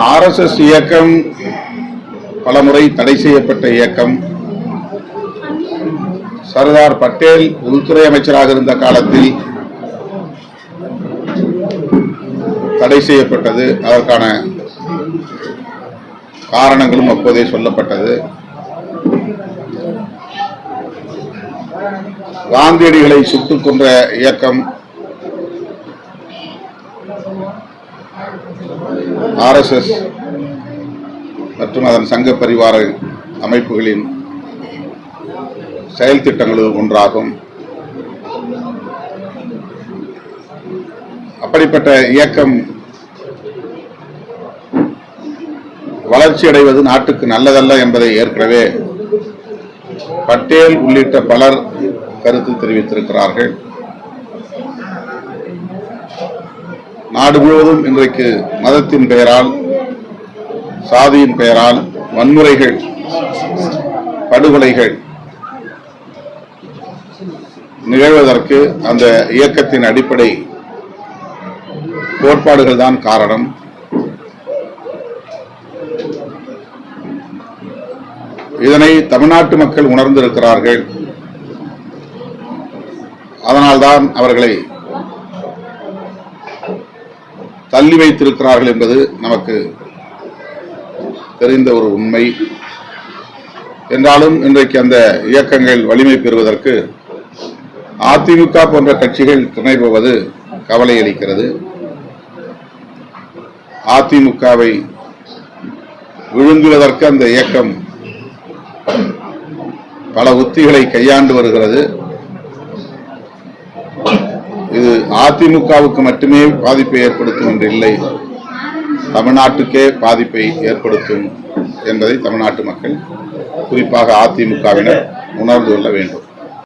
RSS இயக்கம் பலமுறை தடை செய்யப்பட்ட இயக்கம். சர்தார் பட்டேல் உள்துறை அமைச்சராக இருந்த காலத்தில் தடை செய்யப்பட்டது. அதற்கான காரணங்களும் அப்போதே சொல்லப்பட்டது. காந்தியடிகளை சுட்டுக் கொன்ற இயக்கம் RSS மற்றும் அதன் சங்க பரிவார அமைப்புகளின் செயல் திட்டங்களில் ஒன்றாகும். அப்படிப்பட்ட இயக்கம் வளர்ச்சி அடைவது நாட்டுக்கு நல்லதல்ல என்பதை ஏற்கனவே பட்டேல் உள்ளிட்ட பலர் கருத்து தெரிவித்திருக்கிறார்கள். நாடு முழுவதும் இன்றைக்கு மதத்தின் பெயரால், சாதியின் பெயரால் வன்முறைகள், படுகொலைகள் நிகழ்வதற்கு அந்த இயக்கத்தின் அடிப்படை கோட்பாடுகள் தான் காரணம். இதனை தமிழ்நாட்டு மக்கள் உணர்ந்திருக்கிறார்கள். அதனால்தான் அவர்களை தள்ளி வைத்திருக்கிறார்கள் என்பது நமக்கு தெரிந்த ஒரு உண்மை. என்றாலும் இன்றைக்கு அந்த இயக்கங்கள் வலிமை பெறுவதற்கு அதிமுக போன்ற கட்சிகள் துணை போவது கவலை அளிக்கிறது. அதிமுகவை விழுங்குவதற்கு அந்த இயக்கம் பல உத்திகளை கையாண்டு வருகிறது. இது அதிமுகவுக்கு மட்டுமே பாதிப்பை ஏற்படுத்தும் என்று இல்லை, தமிழ்நாட்டுக்கே பாதிப்பை ஏற்படுத்தும் என்பதை தமிழ்நாட்டு மக்கள், குறிப்பாக அதிமுகவினர் உணர்ந்து கொள்ள வேண்டும்.